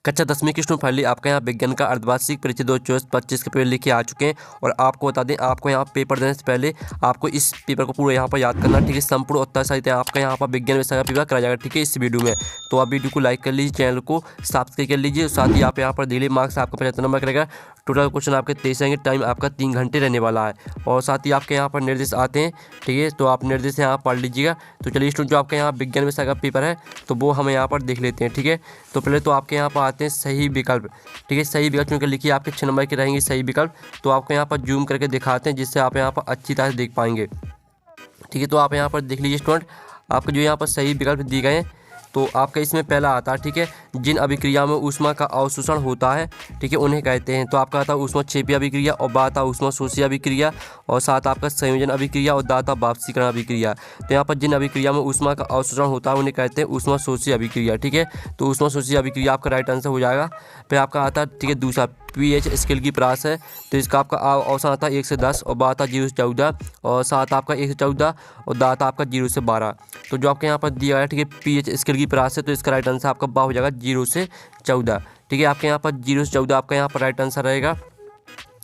कक्षा 10वीं की स्टूडेंट फाइनली आपका यहाँ विज्ञान का अर्धवार्षिक परीक्षा 2024-25 के पेपर लिखे आ चुके हैं। और आपको बता दें, आपको यहाँ पेपर देने से पहले आपको इस पेपर को पूरा यहाँ पर याद करना, ठीक है। संपूर्ण उत्तर सहित आपका यहाँ पर विज्ञान विषय का पेपर कराया जाएगा, ठीक है, इस वीडियो में। तो आप वीडियो को लाइक कर लीजिए, चैनल को सब्सक्राइब कर लीजिए। साथ ही आप यहाँ पर डेली मार्क्स आपका 75 नंबर करेगा। टोटल क्वेश्चन आपके 23 आएंगे, टाइम आपका 3 घंटे रहने वाला है। और साथ ही आपके यहाँ पर निर्देश आते हैं, ठीक है, तो आप निर्देश यहाँ पढ़ लीजिएगा। तो चलिए स्टूडेंट, जो आपके यहाँ विज्ञान विषय का पेपर है तो वो हम यहाँ पर देख लेते हैं, ठीक है। तो पहले तो आपके यहाँ पर आते हैं सही विकल्प, ठीक है। सही विकल्प चुनकर लिखिए, आपके 6 नंबर के रहेंगे सही विकल्प। तो आपको यहाँ पर जूम करके दिखाते हैं जिससे आप यहाँ पर अच्छी तरह से देख पाएंगे, ठीक है। तो आप यहाँ पर देख लीजिए स्टूडेंट, आपके जो यहाँ पर सही विकल्प दिए गए हैं तो आपका इसमें पहला आता है, ठीक है, जिन अभिक्रिया में ऊष्मा का अवशोषण होता है, ठीक है, उन्हें कहते हैं। तो आपका आता है ऊष्मा क्षेपी अभिक्रिया, और बात आता ऊष्मा शोषी अभिक्रिया, और साथ आपका संयोजन अभिक्रिया, और दाता वापसीकरण अभिक्रिया। तो यहाँ पर जिन अभिक्रिया में ऊष्मा का अवशोषण होता है उन्हें कहते हैं ऊष्मा शोषी अभिक्रिया, ठीक है। तो ऊष्मा शोषी अभिक्रिया आपका राइट आंसर हो जाएगा। फिर आपका आता है, ठीक है, दूसरा pH स्केल की परास है। तो इसका आपका अवसान आता है 1 से 10, और बात आता 0 से 14, और साथ आपका 1 से 14, और दाता आपका 0 से 12। तो जो आपके यहाँ पर दिया गया है, ठीक है, pH स्केल की परास है, तो इसका राइट आंसर आपका बा हो जाएगा 0 से 14, ठीक है। आपके यहाँ पर 0 से 14 आपका यहाँ पर राइट आंसर रहेगा।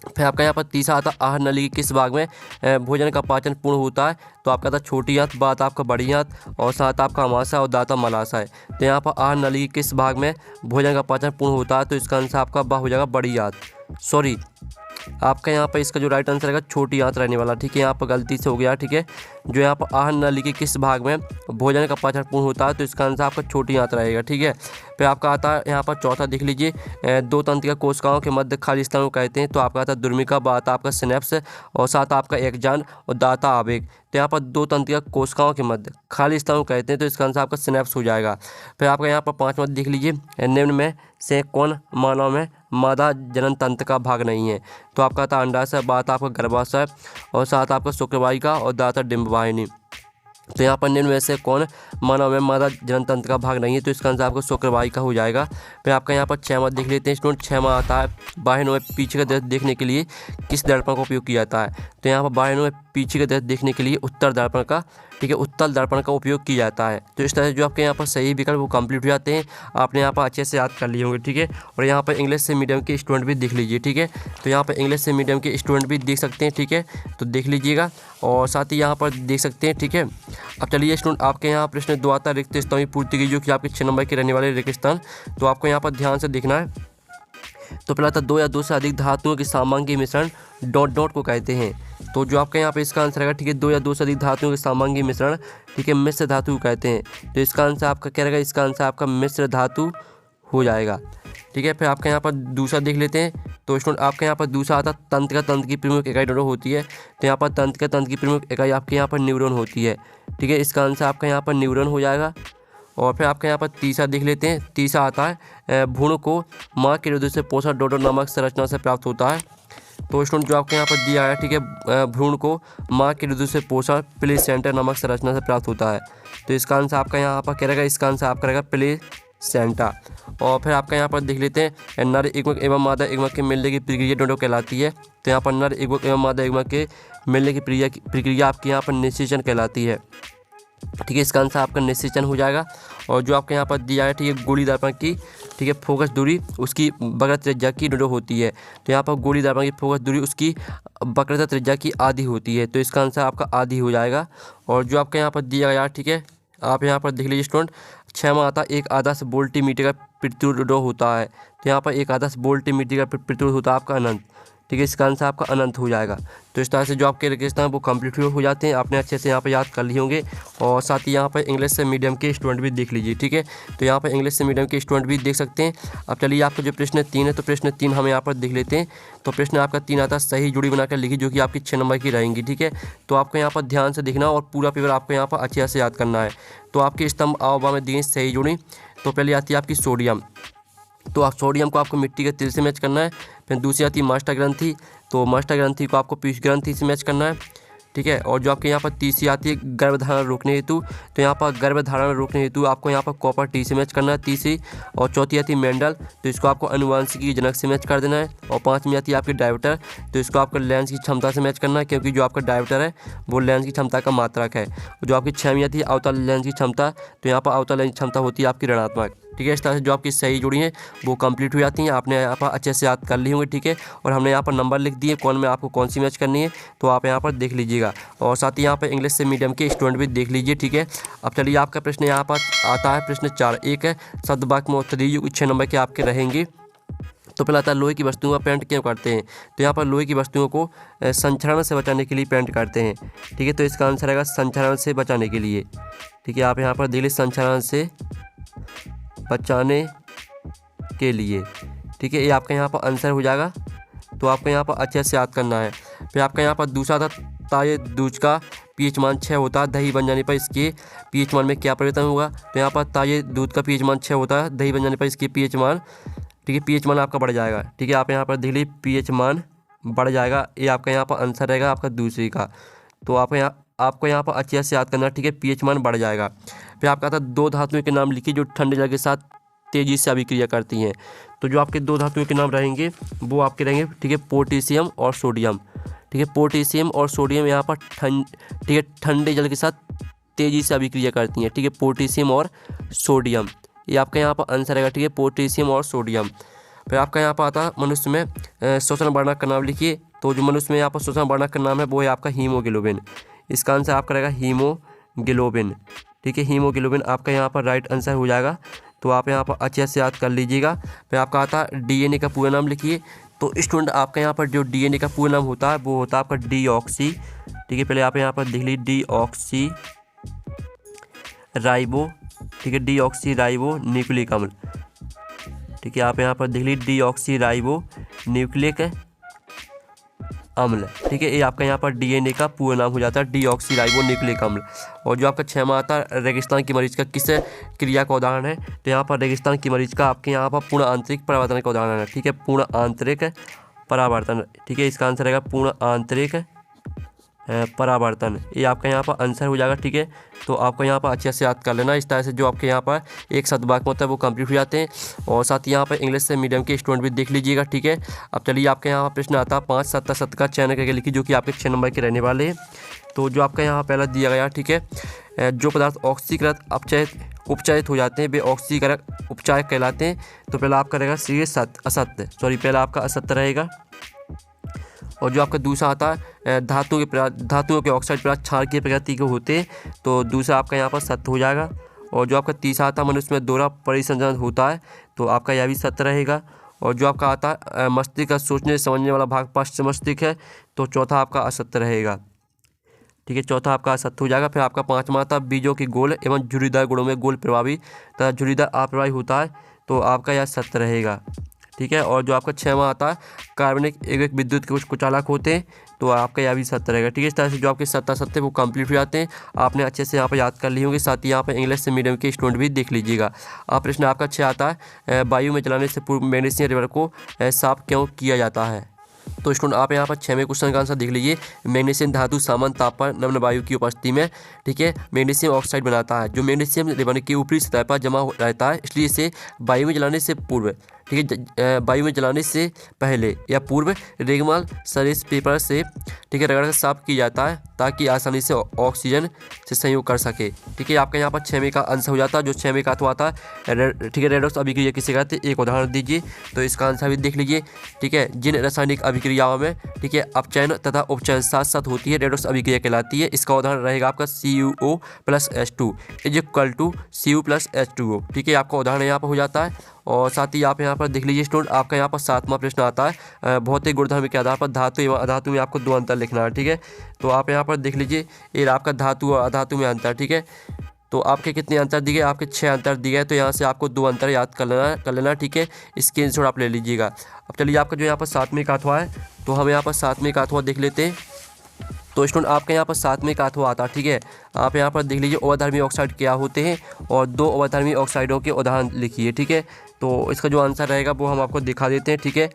फिर आपका यहाँ पर तीसरा आता है आहार नली के किस भाग में भोजन का पाचन पूर्ण होता है। तो आपका था छोटी आंत, बात आपका बड़ी आंत, और साथ आपका अमाशय, और दाता मलाशय। तो यहाँ पर आहार नली के किस भाग में भोजन का पाचन पूर्ण होता है, तो इसका आंसर आपका बा हो जाएगा बड़ी आंत। सॉरी, आपका यहाँ पर इसका जो राइट आंसर रहेगा छोटी आंत रहने वाला, ठीक है, यहाँ पर गलती से हो गया, ठीक है। जो यहाँ पर आहार नली के किस भाग में भोजन का पाचन पूर्ण होता है, तो इसका आंसर आपका छोटी आंत रहेगा, ठीक है। फिर आपका आता है यहाँ पर चौथा, देख लीजिए, दो तंत्रिका कोशिकाओं के मध्य खाली स्थान को कहते हैं। तो आपका आता है दुर्मिका, बात आपका सिनेप्स, और साथ आपका एक्जान, और दाता आवेग। तो यहाँ पर दो तंत्रिका कोशिकाओं के मध्य खाली स्थान को कहते हैं, तो इसका आंसर आपका सिनेप्स हो जाएगा। फिर आपका यहाँ पर पाँचवा देख लीजिए, निम्न में से कौन मानव में मादा जनन तंत्र का भाग नहीं है। तो आपका आता अंडाशय, बात आपका गर्भाशय, और साथ आपका शुक्रवाहिका, और दाता डिंबवाहिनी। तो यहाँ पर निम्न में से कौन मानव में मादा जनन तंत्र का भाग नहीं है, तो इसका आंसर आपको शुक्रवाहिका हो जाएगा। फिर आपका यहाँ पर 6वां देख लेते हैं स्टूडेंट। 6वां आता है बाह्य में पीछे का दृश्य देखने के लिए किस दर्पण का उपयोग किया जाता है। तो यहाँ पर बाह्य में पीछे का दृश्य देखने के लिए उत्तर दर्पण का, ठीक है, उत्तल दर्पण का उपयोग किया जाता है। तो इस तरह से जो आपके यहाँ पर सही विकल्प वो कंप्लीट हो जाते हैं। आपने यहाँ पर अच्छे से याद कर लिए होंगे, ठीक है। और यहाँ पर इंग्लिश से मीडियम के स्टूडेंट भी देख लीजिए, ठीक है। तो यहाँ पर इंग्लिश से मीडियम के स्टूडेंट भी देख सकते हैं, ठीक है, तो देख लीजिएगा। और साथ ही यहाँ पर देख सकते हैं, ठीक है। अब चलिए स्टूडेंट, आपके यहाँ प्रश्न 2 आता है रिक्त स्थान की पूर्ति की, जो कि आपके 6 नंबर के रहने वाले रिक्त स्थान। तो आपको यहाँ पर ध्यान से देखना है। तो पहला था 2 या 2 से अधिक धातुओं के सामांगी मिश्रण डॉट डॉट को कहते हैं। तो जो आपका यहाँ पे इसका आंसर रहेगा, ठीक है, 2 या 2 से अधिक धातुओं के सामांगी मिश्रण, ठीक है, मिश्र धातु को कहते हैं। तो इसका आंसर आपका क्या रहेगा, इसका आंसर आपका मिश्र धातु हो जाएगा, ठीक है। फिर आपके यहाँ पर दूसरा देख लेते हैं। तो स्टूडेंट आपके यहाँ पर दूसरा आता तंत्रिका तंत्र की प्रमुख इकाई न्यूरॉन होती है। तो यहाँ पर तंत्रिका तंत्र की प्रमुख इकाई आपके यहाँ पर न्यूरॉन होती है, ठीक है, इसका आंसर आपका यहाँ पर न्यूरॉन हो जाएगा। और फिर आपके यहाँ पर तीसरा देख लेते हैं। तीसरा आता है भ्रूण को माँ के हृदय से पोषण डोडो नामक संरचना से प्राप्त होता है। तो स्टूडेंट जो आपके यहाँ पर दिया है, ठीक है, भ्रूण को माँ के हृदय से पोषण प्लेसेंटा नामक संरचना से प्राप्त होता है। तो इसका आंसर आपका यहाँ पर क्या रहेगा, इसका आंसर आपका रहेगा प्लेसेंटा। और फिर आपका यहाँ पर देख लेते हैं नर युग्मक एवं मादा युग्मक के मिलने की प्रक्रिया डोडो कहलाती है। तो यहाँ पर नर युग्मक एवं मादा युग्मक के मिलने की प्रक्रिया आपके यहाँ पर निषेचन कहलाती है, ठीक है, इसका आंसर आपका निषेचन हो जाएगा। और जो आपके यहाँ पर दिया है, ठीक है, गोली दर्पण की, ठीक है, फोकस दूरी उसकी वक्र त्रिज्या की डोडो होती है। तो यहाँ पर गोली दर्पण की फोकस दूरी उसकी वक्रता त्रिज्या की आधी होती है। तो इसका आंसर आपका आधी हो जाएगा। और जो आपके यहाँ पर दिया गया, ठीक है, आप यहाँ पर देख लीजिए स्टूडेंट। 6वां आता है एक आदर्श वोल्टीमीटर का प्रतिरोध होता है। तो यहाँ पर एक आदर्श वोल्टीमीटर का प्रतिरोध होता है आपका अनंत, ठीक है, इसका आंसर आपका अनंत हो जाएगा। तो इस तरह से जो आपके रिक्त स्थान वो कंप्लीट हो जाते हैं। आपने अच्छे से यहाँ पर याद कर लिए होंगे। और साथ ही यहाँ पर इंग्लिश से मीडियम के स्टूडेंट भी देख लीजिए, ठीक है। तो यहाँ पर इंग्लिश से मीडियम के स्टूडेंट भी देख सकते हैं। अब चलिए आपका जो प्रश्न 3 है, तो प्रश्न 3 हम यहाँ पर देख लेते हैं। तो प्रश्न आपका 3 आता है सही जोड़ी बनाकर लिखी, जो कि आपकी 6 नंबर की रहेंगी, ठीक है। तो आपको यहाँ पर ध्यान से देखना और पूरा पेपर आपको यहाँ पर अच्छे से याद करना है। तो आपके स्तंभ आववा में दी सही जोड़ी। तो पहले आती है आपकी सोडियम। तो आप सोडियम को आपको मिट्टी के तिल से मैच करना है। फिर दूसरी आती है मास्टर ग्रंथि। तो मास्टर ग्रंथि को आपको पीयूष ग्रंथि से मैच करना है, ठीक है। और जो आपके यहाँ पर तीसरी आती है गर्भधारण रोकने हेतु। तो यहाँ पर गर्भधारण रोकने हेतु आपको यहाँ पर कॉपर टी से मैच करना है तीसरी। और चौथी आती है मेंडल। तो इसको आपको अनुवांशिकी जनक से मैच कर देना है। और पाँचवीं आती है आपकी डायमीटर। तो इसको आपको लेंस की क्षमता से मैच करना है, क्योंकि जो आपका डायमीटर है वो लेंस की क्षमता का मात्रक है। जो आपकी 6वीं आती है अवतल लेंस की क्षमता। तो यहाँ पर अवतल लेंस की क्षमता होती है आपकी ऋणात्मक। ठीक है। इस तरह से जो आपकी सही जुड़ी हैं वो कंप्लीट हो जाती हैं। आपने यहाँ पर अच्छे से याद कर ली होंगी, ठीक है। और हमने यहाँ पर नंबर लिख दिए कौन में आपको कौन सी मैच करनी है, तो आप यहाँ पर देख लीजिएगा। और साथ ही यहाँ पर इंग्लिश से मीडियम के स्टूडेंट भी देख लीजिए, ठीक है। अब चलिए आपका प्रश्न यहाँ पर आता है प्रश्न 4। एक है शब्द वाक्य में उत्तर दीजिए, 6 नंबर के आपके रहेंगे। तो पहला आता है लोहे की वस्तुओं का पेंट क्यों करते हैं। तो यहाँ पर लोहे की वस्तुओं को संक्षरण से बचाने के लिए पेंट करते हैं, ठीक है। तो इसका आंसर आएगा संक्षरण से बचाने के लिए, ठीक है। आप यहाँ पर दिल्ली संक्षरण से बचाने के लिए, ठीक है। ये आपका यहाँ पर आंसर हो जाएगा। तो आपको यहाँ पर अच्छे से याद करना है। फिर आपका यहाँ पर दूसरा था ताजे दूध का पीएच मान 6 होता है, दही बन जाने पर इसके पीएच मान में क्या परिवर्तन होगा। तो यहाँ पर ताजे दूध का पीएच मान 6 होता है, दही बन जाने पर इसके पीएच मान, ठीक है, पीएच मान आपका बढ़ जाएगा, ठीक है। आप यहाँ पर देख लीजिए पीएच मान बढ़ जाएगा। ये आपका यहाँ पर आंसर रहेगा आपका दूसरी का। तो आपको यहाँ पर अच्छे से याद करना है, ठीक है, पीएच मान बढ़ जाएगा। फिर आपका था 2 धातुओं के नाम लिखिए जो ठंडे जल के साथ तेज़ी से अभिक्रिया करती हैं। तो जो आपके 2 धातुओं के नाम रहेंगे वो आपके रहेंगे, ठीक है, पोटेशियम और सोडियम, ठीक है। पोटेशियम और सोडियम यहाँ पर ठीक है ठंडे जल के साथ तेज़ी से अभिक्रिया करती हैं, ठीक है, पोटेशियम और सोडियम। ये आपका यहाँ पर आंसर रहेगा, ठीक है, पोटेशियम और सोडियम। फिर आपका यहाँ पर आता है मनुष्य में श्वसन वर्णक का नाम लिखिए। तो जो मनुष्य में यहाँ पर श्वसन वर्णक का नाम है वो है आपका हीमोग्लोबिन। इसका आंसर आपका रहेगा हीमोग्लोबिन, ठीक है। हीमोग्लोबिन आपका यहाँ पर राइट आंसर हो जाएगा। तो आप यहाँ पर अच्छे से याद कर लीजिएगा। फिर आपका आता है डीएनए का पूरा नाम लिखिए। तो स्टूडेंट आपका यहाँ पर जो डीएनए का पूरा नाम होता है वो होता है आपका डीऑक्सी, ठीक है। पहले आप यहाँ पर देख लीजिए डीऑक्सी राइबो, ठीक है, डीऑक्सी राइबो न्यूक्लिक अम्ल, ठीक है। आप यहाँ पर देख लीजिए डीऑक्सी राइबो न्यूक्लिक अम्ल, ठीक है। ये आपका यहाँ पर डीएनए का पूरा नाम हो जाता है डीऑक्सी राइबो न्यूक्लिक अम्ल। और जो आपका 6वां आता है रेगिस्तान की मरीज का किस क्रिया का उदाहरण है। तो यहाँ पर रेगिस्तान की मरीज का आपके यहाँ पर पूर्ण आंतरिक परावर्तन का उदाहरण है, ठीक है, पूर्ण आंतरिक परावर्तन, ठीक है। इसका आंसर रहेगा पूर्ण आंतरिक परावर्तन। ये आपका यहाँ पर आंसर हो जाएगा, ठीक है। तो आपको यहाँ पर अच्छे से याद कर लेना। इस तरह से जो आपके यहाँ पर एक शब्द वाक्य होता है वो कंप्लीट हो जाते हैं। और साथ ही यहाँ पर इंग्लिश से मीडियम के स्टूडेंट भी देख लीजिएगा, ठीक है। अब चलिए आपके यहाँ प्रश्न आता है 5 7 7 का चयन करके लिखिए जो कि आपके 6 नंबर के रहने वाले हैं। तो जो आपका यहाँ पहला दिया गया, ठीक है, जो पदार्थ ऑक्सीकृत उपचयित हो जाते हैं वे ऑक्सीकारक उपचायक कहलाते हैं। तो पहला आपका रहेगा सी असत्य, सॉरी पहला आपका असत्य रहेगा। और जो आपका दूसरा आता है धातुओं के ऑक्साइड पदार्थ क्षारकीय प्रकृति के होते हैं। तो दूसरा आपका यहाँ पर सत्य हो जाएगा। और जो आपका तीसरा आता है मनुष्य में दोहरा परिसंचरण होता है, तो आपका यह भी सत्य रहेगा। और जो आपका आता है मस्तिष्क का सोचने समझने वाला भाग पश्च मस्तिष्क है, तो चौथा आपका असत्य रहेगा, ठीक है, चौथा आपका असत्य हो जाएगा। फिर आपका 5वां आता बीजों के गोल एवं झुर्रीदार गुणों में गोल प्रभावी तथा झुर्रीदार अप्रभावी होता है, तो आपका यह सत्य रहेगा, ठीक है। और जो आपका 6वां आता है कार्बनिक एक विद्युत के कुछ कुचालक होते हैं, तो आपका यह भी सत्य रहेगा, ठीक है। इस तरह से जो आपके सत्य वो कंप्लीट हो जाते हैं। आपने अच्छे से यहाँ पर याद कर ली होंगे। साथ ही यहाँ पर इंग्लिश से मीडियम के स्टूडेंट भी देख लीजिएगा। अब प्रश्न आपका 6 आता है वायु में जलाने से पूर्व मैग्नीशियम रिवर को साफ क्यों किया जाता है। तो स्टूडेंट आप यहाँ पर 6वें क्वेश्चन का आंसर देख लीजिए। मैग्नीशियम धातु सामान्य ताप पर नम्र वायु की उपस्थिति में, ठीक है, मैग्नीशियम ऑक्साइड बनाता है जो मैग्नीशियम रिबन की ऊपरी सतह पर जमा रहता है। इसलिए इसे वायु में जलाने से पूर्व, ठीक है, वायु में जलाने से पहले या पूर्व रेगमाल सरेस पेपर से, ठीक है, रगड़कर साफ किया जाता है ताकि आसानी से ऑक्सीजन से संयोग कर सके, ठीक है। आपका यहाँ पर 6वें का आंसर हो जाता है। जो 6वें का तो आता है, ठीक है, रेडॉक्स अभिक्रिया किसे कहते हैं, एक उदाहरण दीजिए। तो इसका आंसर भी देख लीजिए, ठीक है। जिन रासायनिक अभिक्रियाओं में, ठीक है, अपचयन तथा उपचयन साथ साथ होती है रेडॉक्स अभिक्रिया कहलाती है। इसका उदाहरण रहेगा आपका CuO + H2 = Cu + H2O, ठीक है, आपका उदाहरण यहाँ पर हो जाता है। और साथ ही आप यहाँ पर देख लीजिए स्टूडेंट आपका यहाँ पर 7वां प्रश्न आता है भौतिक गुणधर्म के आधार पर धातु एवं अधातु में आपको 2 अंतर लिखना है, ठीक है। तो आप यहाँ पर देख लीजिए ये आपका धातु और अधातु में अंतर, ठीक है। तो आपके कितने अंतर दिए गए, आपके 6 अंतर दिए गए। तो यहाँ से आपको 2 अंतर याद कर लेना, ठीक है, स्क्रीनशॉट आप ले लीजिएगा। अब चलिए आपका जो यहाँ पर 7वें का अथवा है, तो हम यहाँ पर 7वें का अथवा देख लेते हैं। तो स्टूडेंट आपके यहाँ पर 7वें का अथवा आता है, ठीक है। आप यहाँ पर देख लीजिए अवधर्मी ऑक्साइड क्या होते हैं और 2 अवधर्मी ऑक्साइडों के उदाहरण लिखिए, ठीक है। तो इसका जो आंसर रहेगा वो हम आपको दिखा देते हैं, ठीक है।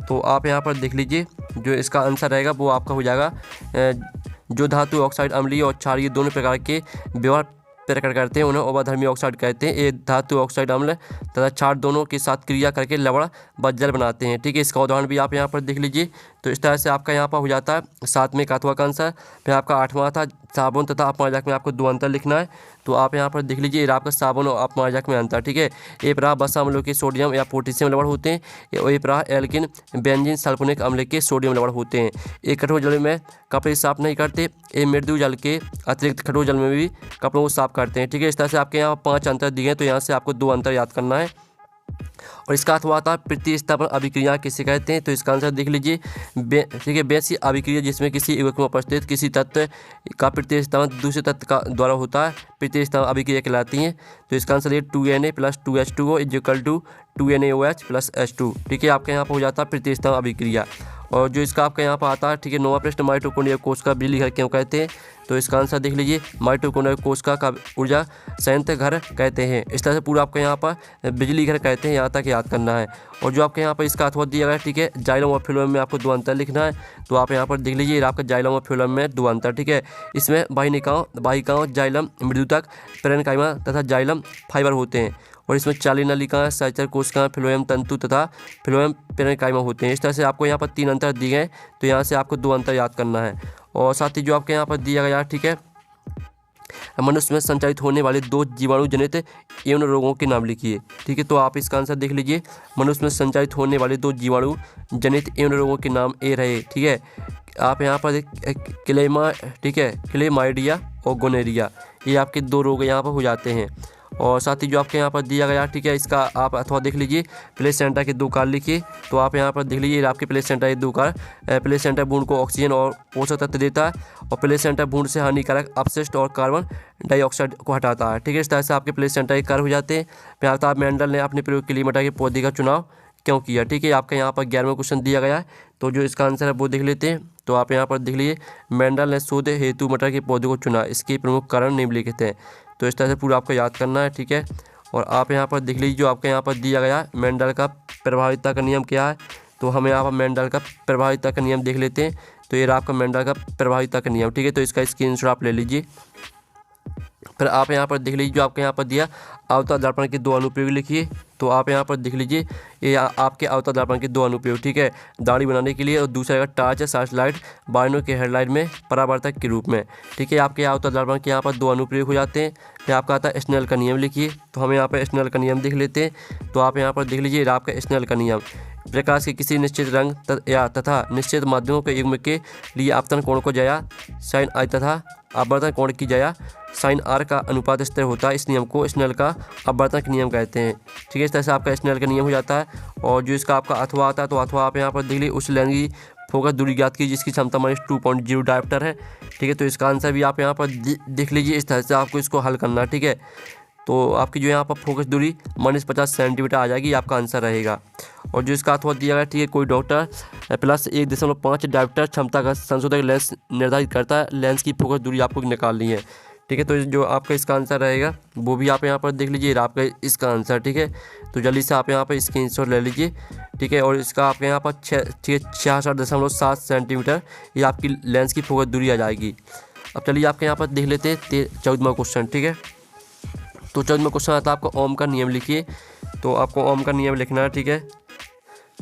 तो आप यहाँ पर देख लीजिए जो इसका आंसर रहेगा वो आपका हो जाएगा जो धातु ऑक्साइड अम्लीय और क्षारीय दोनों प्रकार के व्यवहार प्रकट करते हैं उन्हें अवधर्मी ऑक्साइड कहते हैं। ये धातु ऑक्साइड अम्ल तथा क्षार दोनों के साथ क्रिया करके लवण व जल बनाते हैं, ठीक है। इसका उदाहरण भी आप यहाँ पर देख लीजिए। तो इस तरह से आपका यहाँ पर हो जाता है 7वें का अथवा का आंसर। फिर आपका 8वां था साबुन तथा अपमार्जक में आपको 2 अंतर लिखना है। तो आप यहाँ पर देख लीजिए आपका साबुन और अपमार्जक में अंतर, ठीक है। एक रहा बस अम्लों के सोडियम या पोटेशियम लवण होते हैं, और एक रहा एल्किन बेंजीन सल्फोनिक अम्ल के सोडियम लवण होते हैं। एक कठोर जल में कपड़े साफ नहीं करते, एक मृदु जल के अतिरिक्त कठोर जल में भी कपड़ों को साफ करते हैं, ठीक है। इस तरह से आपके यहाँ 5 अंतर दिए हैं, तो यहाँ से आपको 2 अंतर याद करना है। और इसका अथवा आता है प्रतिस्थापन अभिक्रिया किसे कहते हैं, तो इसका आंसर देख लीजिए ठीक है। वैसी अभिक्रिया जिसमें किसी युग्मक में उपस्थित किसी तत्व का प्रतिस्थापन दूसरे तत्व का द्वारा होता है, प्रतिस्थापन अभिक्रिया कहलाती हैं। तो इसका आंसर ये 2Na + 2H2O = 2NaOH + H2, ठीक है। आपके यहाँ पर हो जाता है प्रतिस्थापन अभिक्रिया। और जो इसका आपके यहाँ पर आता है, ठीक है, 9वां प्रश्न, माइटोकॉन्ड्रिया कोशिका बिजली घर क्यों कहते हैं, तो इसका आंसर देख लीजिए माइटोकॉन्ड्रिया कोशिका का ऊर्जा संयंत्र घर कहते हैं। इस तरह से पूरा आपके यहाँ पर बिजली घर कहते हैं, यहाँ तक याद करना है। और जो आपके यहाँ पर इसका अथवा दिया गया, ठीक है, जाइलम और फ्लोएम में आपको 2 अंतर लिखना है। तो आप यहाँ पर देख लीजिए आपका जाइलम और फ्लोएम में 2 अंतर, ठीक है। इसमें वाहिकाओं जाइलम मृदुतक पेरेन्काइमा तथा जाइलम फाइबर होते हैं, और इसमें 40 नलिकाएं सहचर कोशिकाएं फ्लोएम तंतु तथा फ्लोएम पेरेन्काइमा होते हैं। इस तरह से आपको यहाँ पर 3 अंतर दिए गए, तो यहाँ से आपको 2 अंतर याद करना है। और साथ ही जो आपके यहाँ पर दिया गया, ठीक है, मनुष्य में संचालित होने वाले 2 जीवाणु जनित यौन रोगों के नाम लिखिए, ठीक है। तो आप इसका आंसर देख लीजिए मनुष्य में संचालित होने वाले 2 जीवाणु जनित यौन रोगों के नाम ए रहे, ठीक है। आप यहाँ पर क्लेमा, ठीक है, क्लेमाइडिया और गोनेरिया, ये आपके 2 रोग यहाँ पर हो जाते हैं। और साथ ही जो आपके यहाँ पर दिया गया, ठीक है, इसका आप अथवा देख लीजिए प्लेसेंटा के 2 कार्य लिखिए। तो आप यहाँ पर देख लीजिए आपके प्लेसेंटा के 2 कार्य, प्लेसेंटा भ्रूण को ऑक्सीजन और पोषक तत्व देता है, और प्लेसेंटा भ्रूण से हानिकारक अपशिष्ट और कार्बन डाइऑक्साइड को हटाता है, ठीक है। इस तरह से आपके प्लेसेंटा के कार्य हो जाते हैं। फिर आता है मेंडल ने अपने प्रयोग के लिए मटर के पौधे का चुनाव क्यों किया, ठीक है। आपका यहाँ पर 11वां क्वेश्चन दिया गया है, तो जो इसका आंसर है वो देख लेते हैं। तो आप यहाँ पर देख लीजिए मेंडल ने शोध हेतु मटर के पौधे को चुना, इसके प्रमुख कारण निम्नलिखित हैं। तो इस तरह से पूरा आपको याद करना है, ठीक है। और आप यहाँ पर देख लीजिए जो आपके यहाँ पर दिया गया है मेंडल का प्रभाविता का नियम क्या है, तो हमें यहाँ पर मेंडल का प्रभाविता का नियम देख लेते हैं। तो ये आपका मेंडल का प्रभाविता का नियम, ठीक है। तो इसका स्क्रीनशॉट आप ले लीजिए। फिर आप यहाँ पर देख लीजिए जो आपके यहाँ पर दिया अवतल दर्पण के 2 अनुप्रयोग लिखिए। तो आप यहाँ पर देख लीजिए ये आपके अवतल दर्पण के 2 अनुप्रयोग, ठीक है, दाढ़ी बनाने के लिए, और दूसरा टॉर्च सर्च लाइट बाइनों के हेडलाइट में परावर्तक के रूप में, ठीक है। आपके अवतल दर्पण के यहाँ पर 2 अनुप्रयोग हो जाते हैं। फिर आपका आता है स्नेल का नियम लिखिए। तो हम यहाँ पर स्नेल का नियम देख लेते हैं। तो आप यहाँ पर देख लीजिए आपका स्नेल का नियम, प्रकाश के किसी निश्चित रंग तथा निश्चित माध्यमों के युग्म के लिए आपतन कोण को जया साइन आई तथा आवर्तन कोण की जया साइन आर का अनुपात स्थिर होता है। इस नियम को स्नेल का अपवर्तक नियम कहते हैं, ठीक है। इस तरह से आपका स्नेल का नियम हो जाता है। और जो इसका आपका अथवा आता है, तो अथवा आप यहाँ पर देख लीजिए उस लेंस की फोकस दूरी ज्ञात की जिसकी क्षमता -2.0 डायोप्टर है, ठीक है। तो इसका आंसर भी आप यहाँ पर देख लीजिए। इस तरह से आपको इसको हल करना है, ठीक है। तो आपकी जो यहाँ पर फोकस दूरी -50 सेंटीमीटर आ जाएगी, आपका आंसर रहेगा। और जो इसका अथवा दिया गया, ठीक है, कोई डॉक्टर +1.5 डायोप्टर क्षमता का संशोधक लेंस निर्धारित करता है, लेंस की फोकस दूरी आपको निकालनी है, ठीक है। तो जो आपका इसका आंसर रहेगा वो भी आप यहाँ पर देख लीजिए आपका इसका आंसर, ठीक है। तो जल्दी से आप यहाँ पर स्क्रीनशॉट ले लीजिए, ठीक है। और इसका आपके यहाँ पर 66.7 सेंटीमीटर ये आपकी लेंस की फोकस दूरी आ जाएगी। अब चलिए आपके यहाँ पर देख लेते हैं 14वां क्वेश्चन, ठीक है। तो 14वां क्वेश्चन आता है आपको ओम का नियम लिखिए। तो आपको ओम का नियम लिखना है, ठीक है।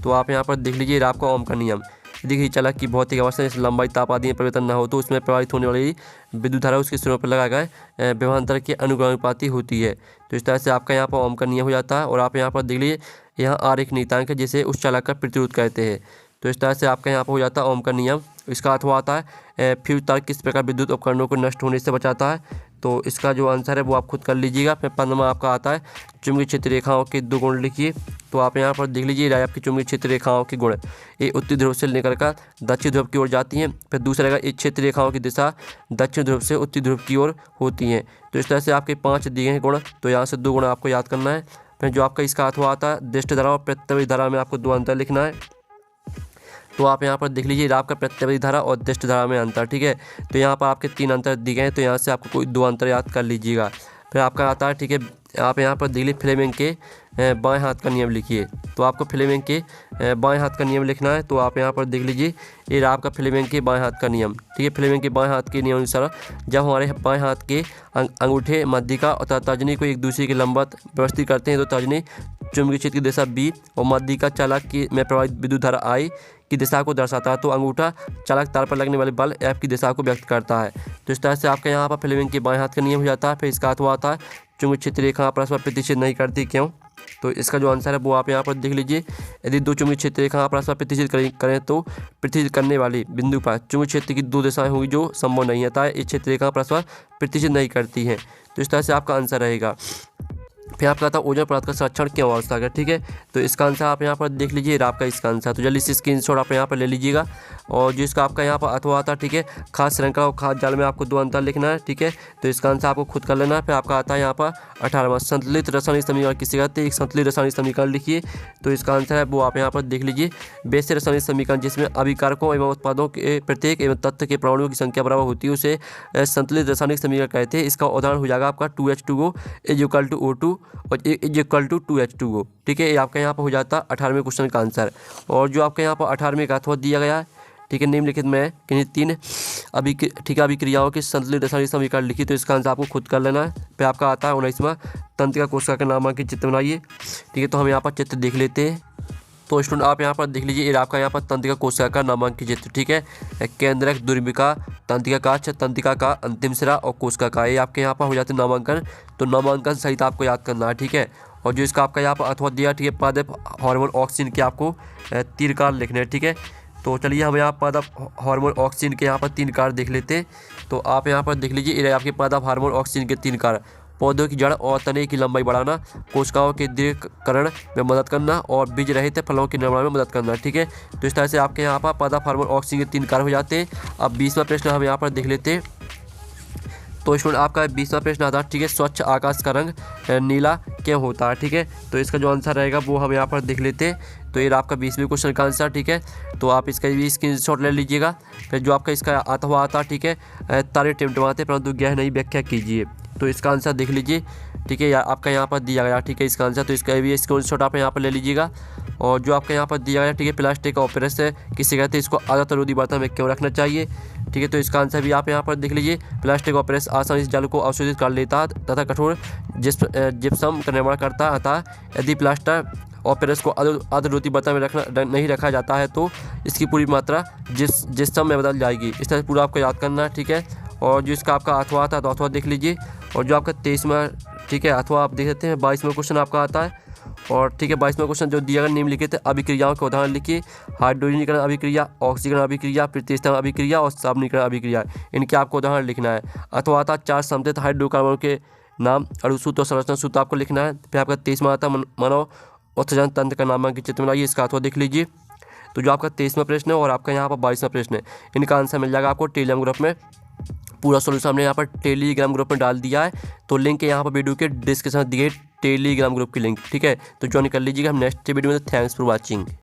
तो आप यहाँ पर देख लीजिए आपका ओम का नियम, देखिए चला कि भौतिक अवस्था जैसे लंबाई ताप आदि में परिवर्तन न हो तो उसमें प्रभावित होने वाली विद्युत धारा उसके सिरों पर लगा गए विभवांतर के अनुगानुपाती होती है। तो इस तरह से आपका यहाँ पर ओम का नियम हो जाता है। और आप यहाँ पर देख लीजिए यहाँ आर एक नियतांक है जिसे उस चालक का प्रतिरोध कहते हैं। तो इस तरह से आपका यहाँ पर हो जाता है ओम का नियम। इसका अथवा आता है फ्यूज तार किस प्रकार विद्युत उपकरणों को नष्ट होने से बचाता है। तो इसका जो आंसर है वो आप खुद कर लीजिएगा। फिर 15वां आपका आता है चुंबकीय क्षेत्र रेखाओं के 2 गुण लिखिए। तो आप यहाँ पर देख लीजिए आपकी चुंबकीय क्षेत्र रेखाओं के गुण, ये उत्तरी ध्रुव से लेकर कर दक्षिण ध्रुव की ओर जाती हैं। फिर दूसरा रहेगा इस क्षेत्र रेखाओं की दिशा दक्षिण ध्रुव से उत्तरी ध्रुव की ओर होती हैं। तो इस तरह से आपके 5 दिए हैं गुण, तो यहाँ से 2 गुण आपको याद करना है। फिर जो आपका इसका अथवा आता है दृष्टि धारा और प्रत्यवधि धारा में आपको 2 अंतर लिखना है। तो आप यहाँ पर देख लीजिए आपका प्रत्यवधि धारा और दृष्टि धारा में अंतर, ठीक है। तो यहाँ पर आपके 3 अंतर दिए गए हैं, तो यहाँ से आपको कोई 2 अंतर याद कर लीजिएगा। फिर आपका आता है, ठीक है, आप यहाँ पर देख लीजिए फ्लेमिंग के बाएं हाथ का नियम लिखिए। तो आपको फ्लेमिंग के बाएं हाथ का नियम लिखना है। तो आप यहाँ पर देख लीजिए ये रहा आपका फ्लेमिंग के बाएं हाथ का नियम। ठीक है, फ्लेमिंग के बाएं हाथ के नियम अनुसार जब हमारे बाएं हाथ के अंगूठे, मध्यिका और तर्जनी को एक दूसरे के लंबवत व्यवस्थित करते हैं तो तर्जनी चुंबकीय क्षेत्र की दिशा B और मध्यिका चालक की में प्रवाहित विद्युत धारा I की दिशा को दर्शाता है। तो अंगूठा चालक तार पर लगने वाले बल F की दिशा को व्यक्त करता है। तो इस तरह से आपका यहाँ पर फ्लेमिंग के बाएं हाथ का नियम हो जाता है। फिर इसका अर्थ आता है चुंबकीय क्षेत्र रेखा परस्पर प्रतिच्छेद नहीं करती, क्यों? तो इसका जो आंसर है वो आप यहाँ पर देख लीजिए। यदि दो चुंबकीय क्षेत्र रेखा परस्पर प्रतिच्छेद करें तो प्रतिच्छेद करने वाली बिंदु पर चुंबकीय क्षेत्र की दो दिशाएं होंगी जो संभव नहीं है, इस क्षेत्र रेखा परस्पर प्रतिच्छेद नहीं करती है। तो इस तरह से आपका आंसर रहेगा। फिर आपका था ओजोन परत का संरक्षण क्यों आवश्यक है। ठीक है, तो इसका आंसर आप यहाँ पर देख लीजिए, आपका इसका आंसर। तो जल्दी से स्क्रीनशॉट आप यहाँ पर ले लीजिएगा। और जो इसका आपका यहाँ पर अथवा आता है, ठीक है, खास श्रृंखला और खास जाल में आपको दो अंतर लिखना है। ठीक है, तो इसका आंसर आपको खुद कर लेना है। फिर आपका आता है यहाँ पर 18वां संतुलित रासायनिक समीकरण किसे कहते हैं। एक संतुलित रासायनिक समीकरण लिखिए। तो इसका आंसर है वो आप यहाँ पर देख लीजिए, वैसे रासायनिक समीकरण जिसमें अभिकारकों एवं उत्पादों के प्रत्येक एवं तत्व के परमाणुओं की संख्या बराबर होती है उसे संतुलित रासायनिक समीकरण कहते हैं। इसका उदाहरण हो जाएगा आपका 2H2O = O2 और = 2H2O। ठीक है, ये आपका यहाँ पर हो जाता है 18वें क्वेश्चन का आंसर। और जो आपका यहाँ पर 18वें का अथवा दिया गया है, ठीक है, निम्नलिखित में किन्हीं 3 अभिक्रियाओं के संतुलित रासायनिक समीकरण लिखी। तो इसका आंसर आपको खुद कर लेना है। फिर आपका आता है 19वां तंत्रिका कोशिका का नामांकित चित्र बनाइए। ठीक है, तो हम यहाँ पर चित्र देख लेते हैं। तो स्टूडेंट आप यहाँ पर देख लीजिए, ये आपका यहाँ पर तंत्रिका कोशिका का नामांकित चित्र। ठीक है, केंद्रक, द्विबिका, तंत्रिका काक्ष, तंत्रिका का अंतिम सिरा और कोशिका का, ये आपके यहाँ पर हो जाते हैं नामांकन। तो नामांकन सहित आपको याद करना है। ठीक है, और जो इसका आपका यहाँ पर अथवा दिया, ठीक है, पादप हार्मोन ऑक्सीजन के आपको 3 कार्य लिखने हैं। ठीक है, तो चलिए हम यहाँ पादप हार्मोन ऑक्सीजन के यहाँ पर 3 कार्य देख लेते हैं। तो आप यहाँ पर देख लीजिए, ये आपके पादप हार्मोन ऑक्सीजन के 3 कार्य: पौधों की जड़ और तने की लंबाई बढ़ाना, कोशिकाओं के दीर्घकरण में मदद करना और बीज रहित फलों के निर्माण में मदद करना। ठीक है, तो इस तरह से आपके यहाँ पर पादप हार्मोन ऑक्सीजन के 3 कार्य हो जाते हैं। अब 20वां प्रश्न हम यहाँ पर देख लेते हैं। तो स्टूडेंट आपका 20वां प्रश्न आता है, ठीक है, स्वच्छ आकाश का रंग नीला क्यों होता है। ठीक है, तो इसका जो आंसर रहेगा वो हम यहाँ पर देख लेते हैं। तो ये आपका 20वें क्वेश्चन का आंसर। ठीक है, तो आप इसका भी स्क्रीनशॉट ले लीजिएगा। फिर जो आपका इसका अथवा आता है, ठीक है, तारे टिमटिमाते परंतु गहन नहीं, व्याख्या कीजिए। तो इसका आंसर देख लीजिए। ठीक है, आपका यहाँ पर दिया गया, ठीक है, इसका आंसर। तो इसका भी स्क्रीनशॉट आप यहाँ पर ले लीजिएगा। और जो आपका यहाँ पर दिया गया, ठीक है, प्लास्टिक का ऑपरेस किसे कहते हैं, इसको आदत रोधी बर्तन में क्यों रखना चाहिए। ठीक है, तो इसका आंसर भी आप यहाँ पर देख लीजिए। प्लास्टिक ऑपरेस आसानी से जल को अवशोषित कर लेता है तथा कठोर जिप्सम का निर्माण करता है। अतः यदि प्लास्टर ऑपरेस को आदरोती बर्तन में नहीं रखा जाता है तो इसकी पूरी मात्रा जिप्सम में बदल जाएगी। इस तरह से पूरा आपको याद करना है। ठीक है, और जो इसका आपका अथवा आता है तो अथवा देख लीजिए। और जो आपका 23वां, ठीक है, अथवा आप देख सकते हैं। 22वां क्वेश्चन आपका आता है। और ठीक है, 22वां क्वेश्चन जो दिया गया निम्नलिखित अभिक्रियाओं के उदाहरण लिखिए। हाइड्रोजनीकरण अभिक्रिया, ऑक्सीकरण अभिक्रिया, प्रतिस्थापन अभिक्रिया और साबनीकरण अभिक्रिया, इनके आपको उदाहरण लिखना है। अथवा आता 4 समृद्ध हाइड्रोकार्बन के नाम, अणुसूत्र और संरचना सूत्र आपको लिखना है। फिर आपका 23वां आता मानव उत्सर्जन तंत्र का नामांकित चित्र बनाइए। इसका अथवा देख लीजिए। तो जो आपका 23वां प्रश्न है और आपका यहाँ पर 22वां प्रश्न है, इनका आंसर मिल जाएगा आपको टेलीग्राम ग्रुप में। पूरा सोल्यूशन हमने यहाँ पर टेलीग्राम ग्रुप में डाल दिया है। तो लिंक है यहाँ पर वीडियो के डिस्क्रिप्शन में दिए टेलीग्राम ग्रुप की लिंक। ठीक है, तो ज्वाइन कर लीजिएगा हम नेक्स्ट वीडियो में। Thanks for watching.